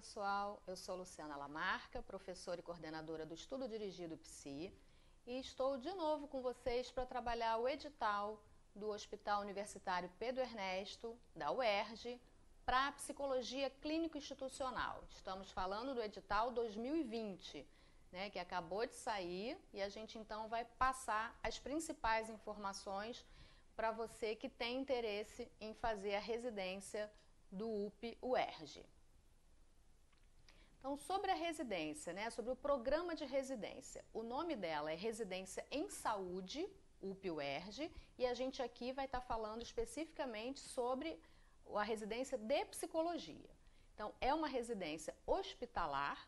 pessoal, eu sou Luciana Lamarca, professora e coordenadora do Estudo Dirigido PSI, e estou de novo com vocês para trabalhar o edital do Hospital Universitário Pedro Ernesto, da UERJ, para a Psicologia Clínico-Institucional. Estamos falando do edital 2020, que acabou de sair, e a gente então vai passar as principais informações para você que tem interesse em fazer a residência do UP-UERJ. Então, sobre a residência, sobre o programa de residência, o nome dela é Residência em Saúde, UP-UERJ, e a gente aqui vai estar falando especificamente sobre a residência de psicologia. Então, é uma residência hospitalar,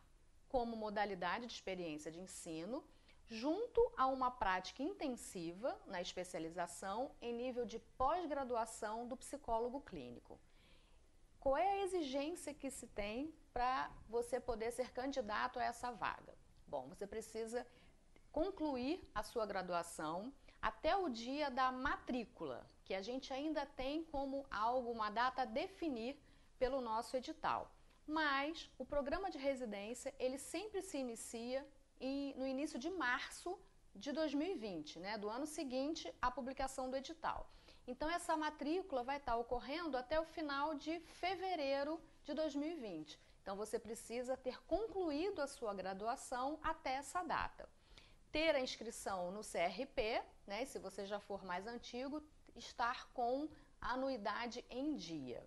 como modalidade de experiência de ensino, junto a uma prática intensiva na especialização em nível de pós-graduação do psicólogo clínico. Qual é a exigência que se tem para você poder ser candidato a essa vaga? Bom, você precisa concluir a sua graduação até o dia da matrícula, que a gente ainda tem como algo, uma data a definir pelo nosso edital. Mas o programa de residência, ele sempre se inicia no início de março de 2020, do ano seguinte à publicação do edital. Então essa matrícula vai estar ocorrendo até o final de fevereiro de 2020. Então você precisa ter concluído a sua graduação até essa data. Ter a inscrição no CRP, se você já for mais antigo, estar com a anuidade em dia.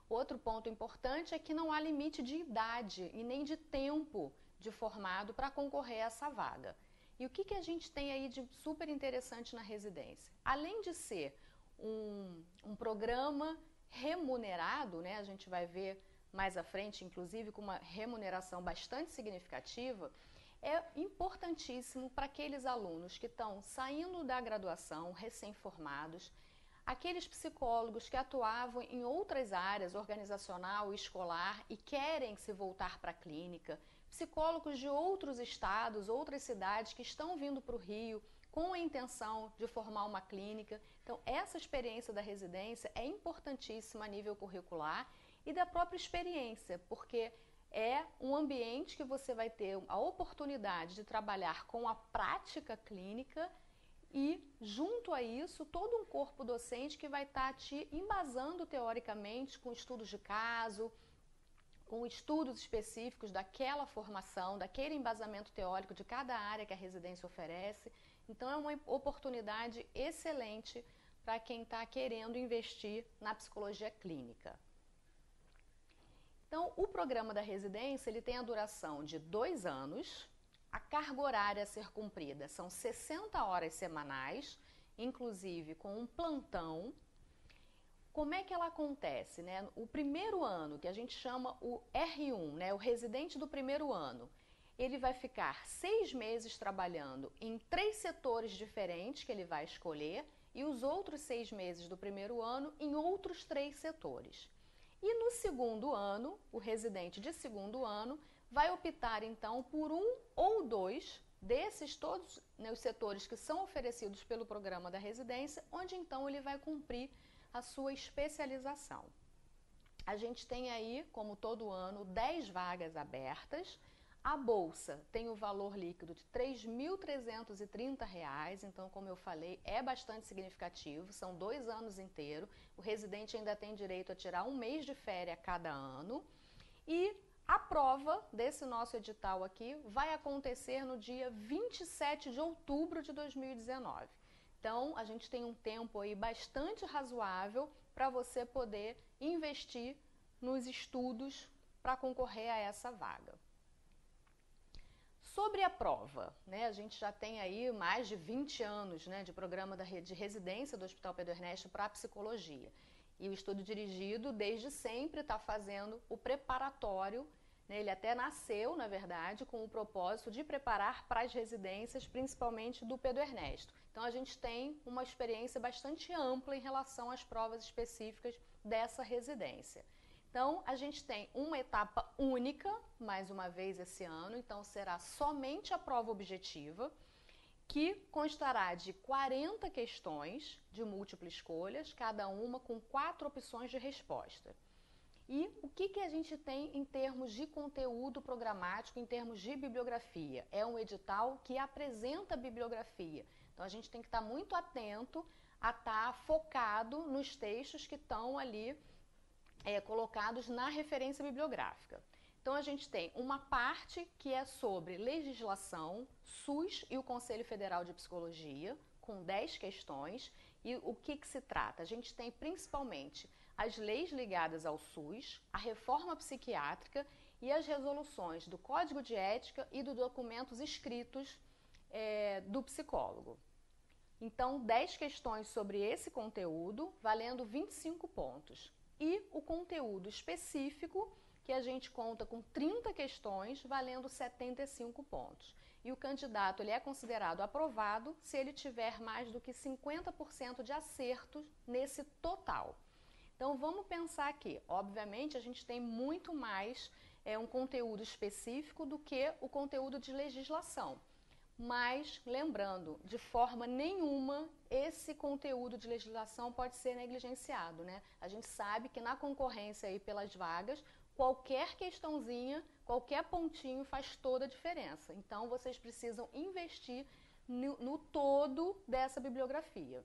Outro ponto importante é que não há limite de idade e nem de tempo de formado para concorrer a essa vaga. E o que a gente tem aí de super interessante na residência? Além de ser um programa remunerado, a gente vai ver mais à frente, inclusive com uma remuneração bastante significativa, é importantíssimo para aqueles alunos que estão saindo da graduação, recém-formados, aqueles psicólogos que atuavam em outras áreas, organizacional e escolar, e querem se voltar para a clínica, psicólogos de outros estados, outras cidades que estão vindo para o Rio com a intenção de formar uma clínica. Então, essa experiência da residência é importantíssima a nível curricular e da própria experiência, porque é um ambiente que você vai ter a oportunidade de trabalhar com a prática clínica e, junto a isso, todo um corpo docente que vai estar te embasando teoricamente com estudos de caso, com estudos específicos daquela formação, daquele embasamento teórico de cada área que a residência oferece. Então é uma oportunidade excelente para quem está querendo investir na psicologia clínica. Então, o programa da residência ele tem a duração de 2 anos, a carga horária a ser cumprida são 60 horas semanais, inclusive com um plantão. Como é que ela acontece? O primeiro ano, que a gente chama o R1, o residente do primeiro ano, ele vai ficar 6 meses trabalhando em 3 setores diferentes que ele vai escolher e os outros 6 meses do primeiro ano em outros 3 setores. E no segundo ano, o residente de segundo ano vai optar então por um ou 2 desses todos os setores que são oferecidos pelo programa da residência, onde então ele vai cumprir a sua especialização. A gente tem aí, como todo ano, 10 vagas abertas. A bolsa tem o valor líquido de R$ 3.330, então, como eu falei, é bastante significativo, são 2 anos inteiros. O residente ainda tem direito a tirar 1 mês de férias a cada ano. E a prova desse nosso edital aqui vai acontecer no dia 27 de outubro de 2019. Então, a gente tem um tempo aí bastante razoável para você poder investir nos estudos para concorrer a essa vaga. Sobre a prova, a gente já tem aí mais de 20 anos de programa de residência do Hospital Pedro Ernesto para psicologia. E o estudo dirigido, desde sempre, está fazendo o preparatório. Ele até nasceu, na verdade, com o propósito de preparar para as residências, principalmente do Pedro Ernesto. Então, a gente tem uma experiência bastante ampla em relação às provas específicas dessa residência. Então, a gente tem uma etapa única, mais uma vez esse ano, então será somente a prova objetiva, que constará de 40 questões de múltipla escolhas, cada uma com 4 opções de resposta. E o que a gente tem em termos de conteúdo programático, em termos de bibliografia? É um edital que apresenta bibliografia. Então a gente tem que estar muito atento a estar focado nos textos que estão ali colocados na referência bibliográfica. Então a gente tem uma parte que é sobre legislação, SUS e o Conselho Federal de Psicologia, com 10 questões. E o que se trata? A gente tem principalmente as leis ligadas ao SUS, a reforma psiquiátrica e as resoluções do Código de Ética e dos documentos escritos do psicólogo. Então, 10 questões sobre esse conteúdo, valendo 25 pontos. E o conteúdo específico, que a gente conta com 30 questões, valendo 75 pontos. E o candidato ele é considerado aprovado se ele tiver mais do que 50% de acertos nesse total. Então, vamos pensar aqui. Obviamente, a gente tem muito mais um conteúdo específico do que o conteúdo de legislação. Mas, lembrando, de forma nenhuma, esse conteúdo de legislação pode ser negligenciado, né? A gente sabe que na concorrência aí pelas vagas, qualquer questãozinha, qualquer pontinho faz toda a diferença. Então, vocês precisam investir no todo dessa bibliografia.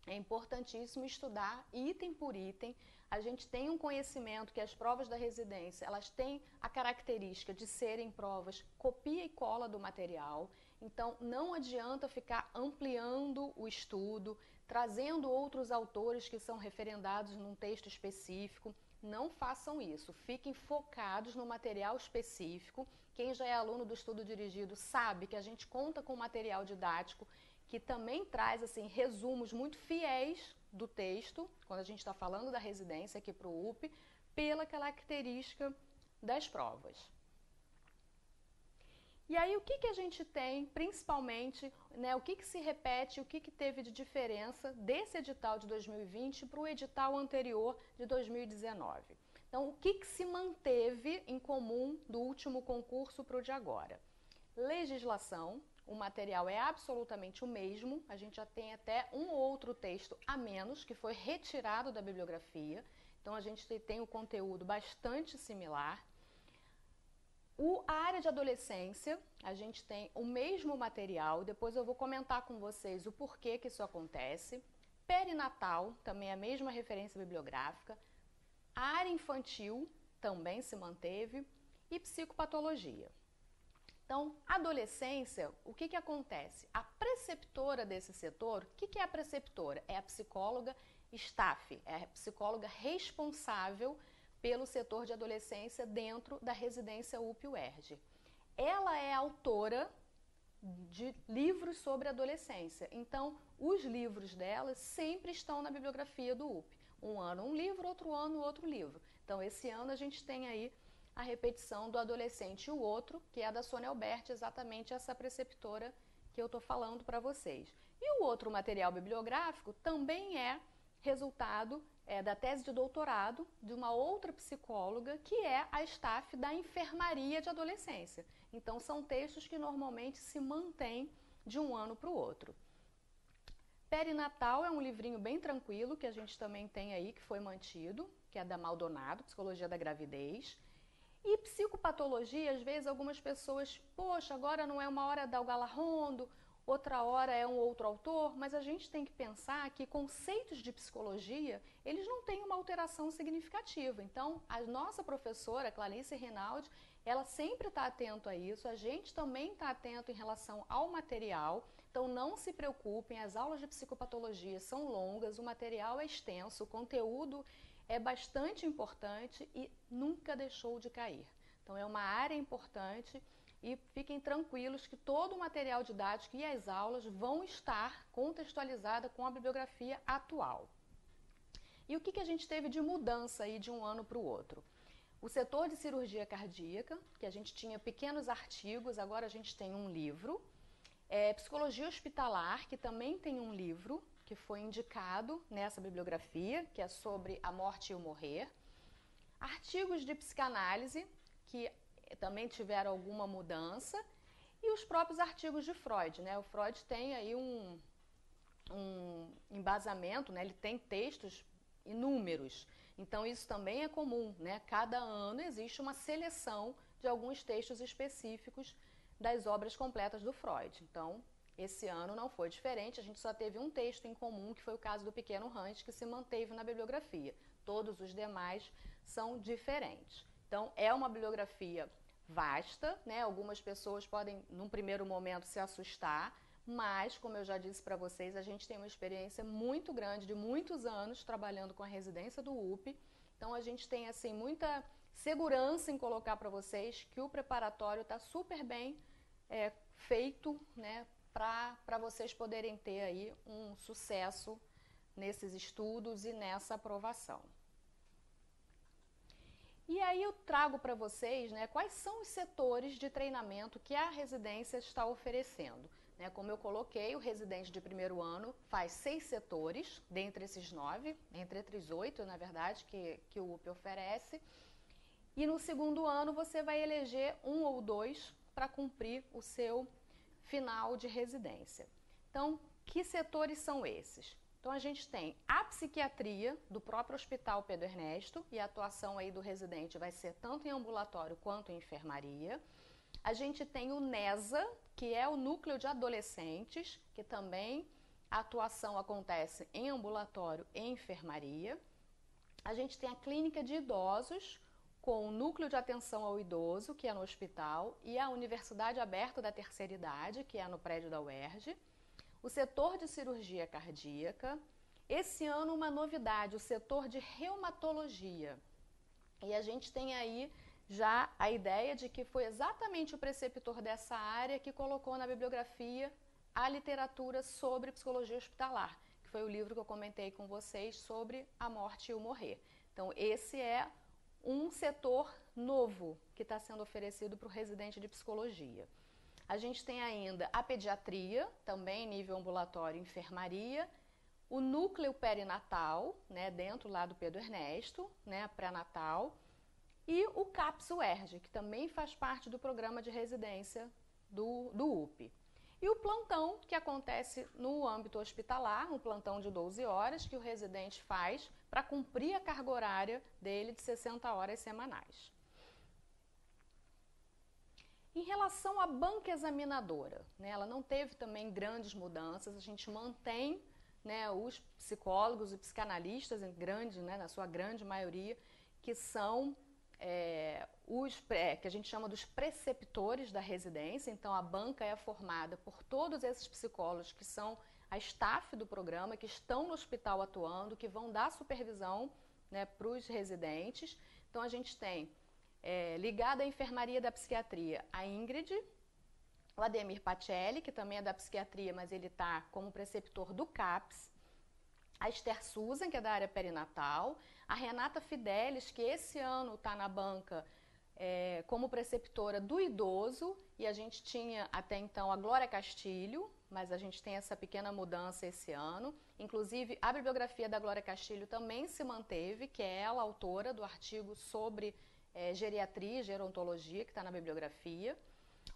É importantíssimo estudar item por item. A gente tem um conhecimento que as provas da residência, elas têm a característica de serem provas copia e cola do material. Então, não adianta ficar ampliando o estudo, trazendo outros autores que são referendados num texto específico. Não façam isso. Fiquem focados no material específico. Quem já é aluno do estudo dirigido sabe que a gente conta com material didático que também traz assim, resumos muito fiéis do texto, quando a gente está falando da residência aqui para o UP, pela característica das provas. E aí, o que a gente tem, principalmente, né, o que se repete, o que teve de diferença desse edital de 2020 para o edital anterior de 2019? Então, o que se manteve em comum do último concurso para o de agora? Legislação. O material é absolutamente o mesmo, a gente já tem até um ou outro texto a menos, que foi retirado da bibliografia, então a gente tem o conteúdo bastante similar. A área de adolescência, a gente tem o mesmo material, depois eu vou comentar com vocês o porquê que isso acontece. Perinatal, também a mesma referência bibliográfica. A área infantil também se manteve e psicopatologia. Então, adolescência, o que acontece? A preceptora desse setor, o que é a preceptora? É a psicóloga staff, é a psicóloga responsável pelo setor de adolescência dentro da residência UP-UERJ. Ela é autora de livros sobre adolescência, então os livros dela sempre estão na bibliografia do UP. Um ano um livro, outro ano outro livro. Então, esse ano a gente tem aí a repetição do Adolescente e o Outro, que é a da Sônia Alberti, exatamente essa preceptora que eu estou falando para vocês. E o outro material bibliográfico também é resultado da tese de doutorado de uma outra psicóloga, que é a staff da enfermaria de adolescência. Então, são textos que normalmente se mantêm de um ano para o outro. Perinatal é um livrinho bem tranquilo, que a gente também tem aí, que foi mantido, que é da Maldonado, Psicologia da Gravidez. E psicopatologia, às vezes algumas pessoas, poxa, agora não é uma hora da Galarrondo, outra hora é um outro autor, mas a gente tem que pensar que conceitos de psicologia, eles não têm uma alteração significativa. Então, a nossa professora, Clarice Rinaldi, ela sempre está atenta a isso, a gente também está atento em relação ao material, então não se preocupem, as aulas de psicopatologia são longas, o material é extenso, o conteúdo é bastante importante e nunca deixou de cair. Então, é uma área importante e fiquem tranquilos que todo o material didático e as aulas vão estar contextualizadas com a bibliografia atual. E o que a gente teve de mudança aí de um ano para o outro? O setor de cirurgia cardíaca, que a gente tinha pequenos artigos, agora a gente tem um livro. Psicologia hospitalar, que também tem um livro, que foi indicado nessa bibliografia, que é sobre a morte e o morrer. Artigos de psicanálise, que também tiveram alguma mudança. E os próprios artigos de Freud, né? O Freud tem aí um embasamento, né? Ele tem textos inúmeros. Então isso também é comum, né? Cada ano existe uma seleção de alguns textos específicos das obras completas do Freud. Então, esse ano não foi diferente, a gente só teve um texto em comum, que foi o caso do Pequeno Hans, que se manteve na bibliografia. Todos os demais são diferentes. Então, é uma bibliografia vasta, né? Algumas pessoas podem, num primeiro momento, se assustar, mas, como eu já disse para vocês, a gente tem uma experiência muito grande, de muitos anos, trabalhando com a residência do UP. Então, a gente tem, assim, muita segurança em colocar para vocês que o preparatório está super bem feito, né, para vocês poderem ter aí um sucesso nesses estudos e nessa aprovação. E aí eu trago para vocês, né, quais são os setores de treinamento que a residência está oferecendo. Né, como eu coloquei, o residente de primeiro ano faz 6 setores, dentre esses 9, entre os 8, na verdade, que o UP oferece. E no segundo ano você vai eleger 1 ou 2 para cumprir o seu final de residência. Então, que setores são esses? Então, a gente tem a psiquiatria do próprio Hospital Pedro Ernesto, e a atuação aí do residente vai ser tanto em ambulatório quanto em enfermaria. A gente tem o NESA, que é o núcleo de adolescentes, que também a atuação acontece em ambulatório e enfermaria. A gente tem a clínica de idosos, com o núcleo de atenção ao idoso, que é no hospital, e a Universidade Aberta da Terceira Idade, que é no prédio da UERJ. O setor de cirurgia cardíaca. Esse ano, uma novidade, o setor de reumatologia. E a gente tem aí já a ideia de que foi exatamente o preceptor dessa área que colocou na bibliografia a literatura sobre psicologia hospitalar, que foi o livro que eu comentei com vocês sobre a morte e o morrer. Então, esse é um setor novo que está sendo oferecido para o residente de psicologia. A gente tem ainda a pediatria, também nível ambulatório e enfermaria, o núcleo perinatal, né, dentro lá do Pedro Ernesto, né, pré-natal, e o CAPS UERJ, que também faz parte do programa de residência do UP. E o plantão, que acontece no âmbito hospitalar, um plantão de 12 horas, que o residente faz para cumprir a carga horária dele de 60 horas semanais. Em relação à banca examinadora, né, ela não teve também grandes mudanças, a gente mantém, né, os psicólogos e psicanalistas, na sua grande maioria, que são que a gente chama dos preceptores da residência. Então, a banca é formada por todos esses psicólogos que são a staff do programa, que estão no hospital atuando, que vão dar supervisão, né, para os residentes. Então, a gente tem, ligada à enfermaria da psiquiatria, a Ingrid, o Ademir Pacelli, que também é da psiquiatria, mas ele está como preceptor do CAPS, a Esther Susan, que é da área perinatal, a Renata Fidelis, que esse ano está na banca como preceptora do idoso, e a gente tinha até então a Glória Castilho, mas a gente tem essa pequena mudança esse ano. Inclusive, a bibliografia da Glória Castilho também se manteve, que é ela autora do artigo sobre geriatria e gerontologia, que está na bibliografia.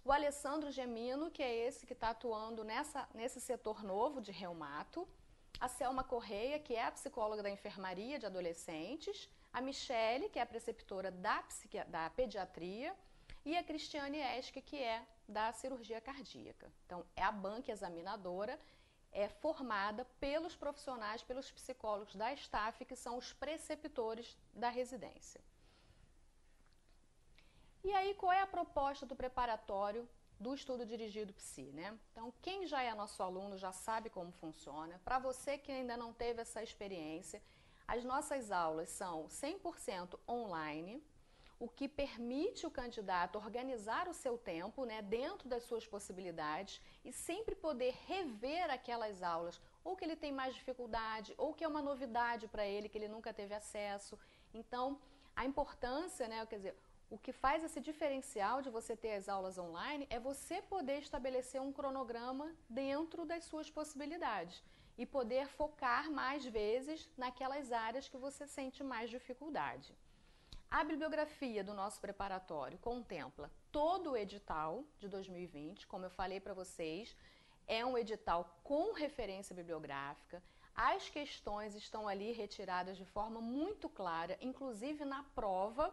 O Alessandro Gemino, que é esse que está atuando nesse setor novo de reumato. A Selma Correia, que é a psicóloga da enfermaria de adolescentes, a Michele, que é a preceptora da pediatria, e a Cristiane Esque, que é da cirurgia cardíaca. Então, a banca examinadora é formada pelos profissionais, pelos psicólogos da staff, que são os preceptores da residência. E aí, qual é a proposta do preparatório do estudo dirigido Psi, né? Então, quem já é nosso aluno já sabe como funciona. Para você que ainda não teve essa experiência, as nossas aulas são 100% online, o que permite o candidato organizar o seu tempo, né, dentro das suas possibilidades, e sempre poder rever aquelas aulas, ou que ele tem mais dificuldade, ou que é uma novidade para ele, que ele nunca teve acesso. Então, a importância, né, quer dizer, o que faz esse diferencial de você ter as aulas online é você poder estabelecer um cronograma dentro das suas possibilidades e poder focar mais vezes naquelas áreas que você sente mais dificuldade. A bibliografia do nosso preparatório contempla todo o edital de 2020, como eu falei para vocês, é um edital com referência bibliográfica. As questões estão ali retiradas de forma muito clara, inclusive na prova.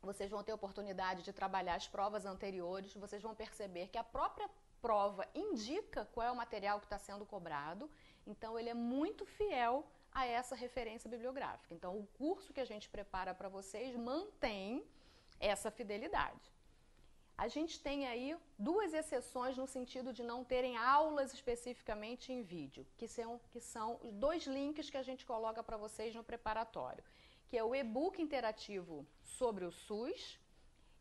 Vocês vão ter oportunidade de trabalhar as provas anteriores, vocês vão perceber que a própria prova indica qual é o material que está sendo cobrado, então ele é muito fiel a essa referência bibliográfica. Então o curso que a gente prepara para vocês mantém essa fidelidade. A gente tem aí duas exceções no sentido de não terem aulas especificamente em vídeo, que são os dois links que a gente coloca para vocês no preparatório, que é o e-book interativo sobre o SUS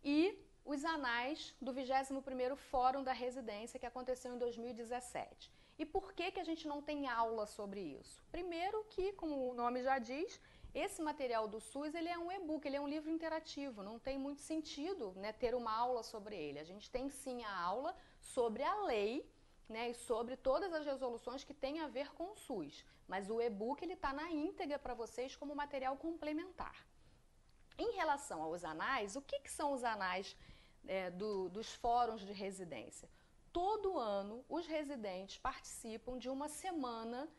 e os anais do 21º Fórum da Residência, que aconteceu em 2017. E por que a gente não tem aula sobre isso? Primeiro que, como o nome já diz, esse material do SUS ele é um e-book, ele é um livro interativo, não tem muito sentido, né, ter uma aula sobre ele. A gente tem sim a aula sobre a lei, né, e sobre todas as resoluções que têm a ver com o SUS, mas o e-book ele está na íntegra para vocês como material complementar. Em relação aos anais, o que são os anais dos fóruns de residência? Todo ano os residentes participam de uma semana,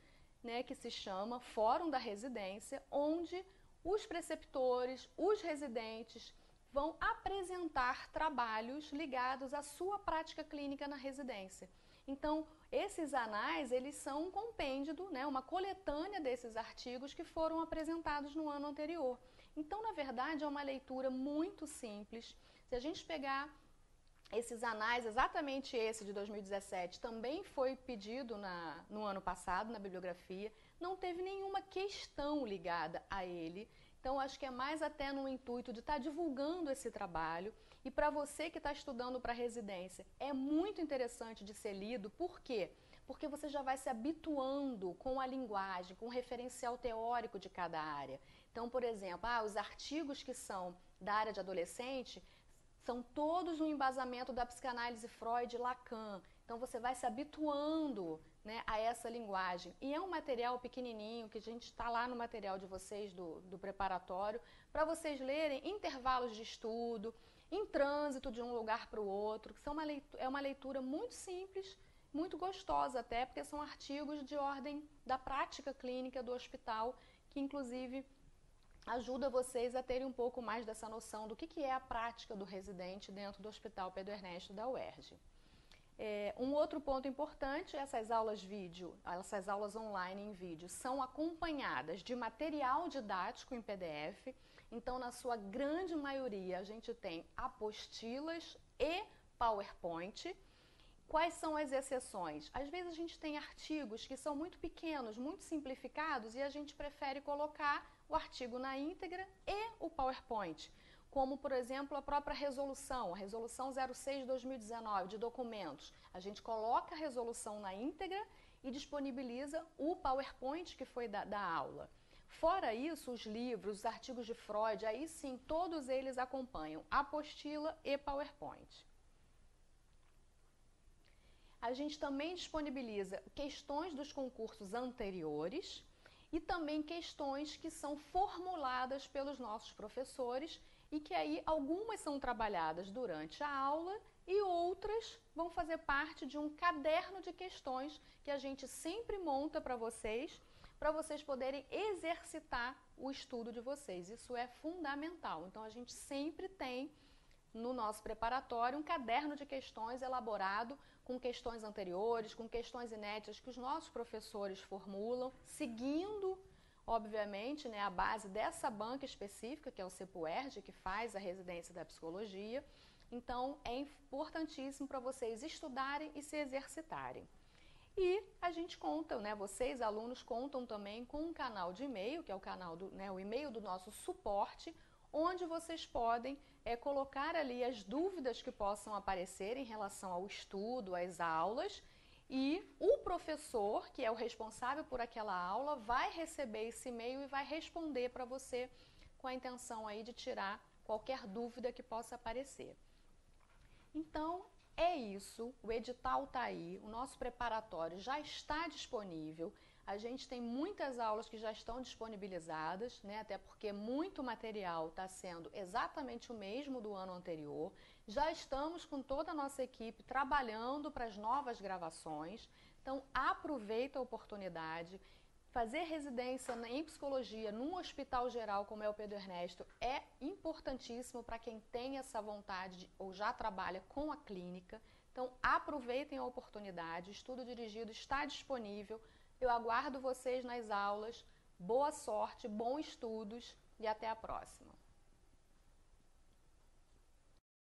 né, que se chama Fórum da Residência, onde os preceptores, os residentes vão apresentar trabalhos ligados à sua prática clínica na residência. Então, esses anais, eles são um compêndio, né, uma coletânea desses artigos que foram apresentados no ano anterior. Então, na verdade, é uma leitura muito simples. Se a gente pegar esses anais, exatamente esse de 2017, também foi pedido no ano passado, na bibliografia, não teve nenhuma questão ligada a ele. Então, acho que é mais até no intuito de estar divulgando esse trabalho. E para você que está estudando para residência, é muito interessante de ser lido. Por quê? Porque você já vai se habituando com a linguagem, com o referencial teórico de cada área. Então, por exemplo, os artigos que são da área de adolescente são todos um embasamento da psicanálise Freud e Lacan. Então você vai se habituando, né, a essa linguagem. E é um material pequenininho que a gente está lá no material de vocês do preparatório, para vocês lerem em intervalos de estudo, em trânsito de um lugar para o outro. É uma leitura muito simples, muito gostosa até, porque são artigos de ordem da prática clínica do hospital, que inclusive ajuda vocês a terem um pouco mais dessa noção do que é a prática do residente dentro do Hospital Pedro Ernesto da UERJ. Um outro ponto importante, essas aulas online em vídeo são acompanhadas de material didático em PDF, então na sua grande maioria a gente tem apostilas e PowerPoint. Quais são as exceções? Às vezes a gente tem artigos que são muito pequenos, muito simplificados e a gente prefere colocar o artigo na íntegra e o PowerPoint, como, por exemplo, a própria resolução, a resolução 06/2019 de documentos. A gente coloca a resolução na íntegra e disponibiliza o PowerPoint que foi da aula. Fora isso, os livros, os artigos de Freud, aí sim, todos eles acompanham apostila e PowerPoint. A gente também disponibiliza questões dos concursos anteriores e também questões que são formuladas pelos nossos professores e que aí algumas são trabalhadas durante a aula e outras vão fazer parte de um caderno de questões que a gente sempre monta para vocês poderem exercitar o estudo de vocês. Isso é fundamental. Então a gente sempre tem no nosso preparatório um caderno de questões elaborado com questões anteriores, com questões inéditas que os nossos professores formulam, seguindo, obviamente, né, a base dessa banca específica, que é o CEPUERJ, que faz a residência da psicologia. Então, é importantíssimo para vocês estudarem e se exercitarem. E a gente conta, né, vocês, alunos, contam também com um canal de e-mail, que é o canal o e-mail do nosso suporte, onde vocês podem colocar ali as dúvidas que possam aparecer em relação ao estudo, às aulas, e o professor, que é o responsável por aquela aula, vai receber esse e-mail e vai responder para você com a intenção aí de tirar qualquer dúvida que possa aparecer. Então, é isso, o edital está aí, o nosso preparatório já está disponível, a gente tem muitas aulas que já estão disponibilizadas, né, até porque muito material está sendo exatamente o mesmo do ano anterior, já estamos com toda a nossa equipe trabalhando para as novas gravações, então aproveita a oportunidade, fazer residência em psicologia num hospital geral como é o Pedro Ernesto é importantíssimo para quem tem essa vontade ou já trabalha com a clínica. Então aproveitem a oportunidade, o estudo dirigido está disponível. Eu aguardo vocês nas aulas. Boa sorte, bons estudos e até a próxima.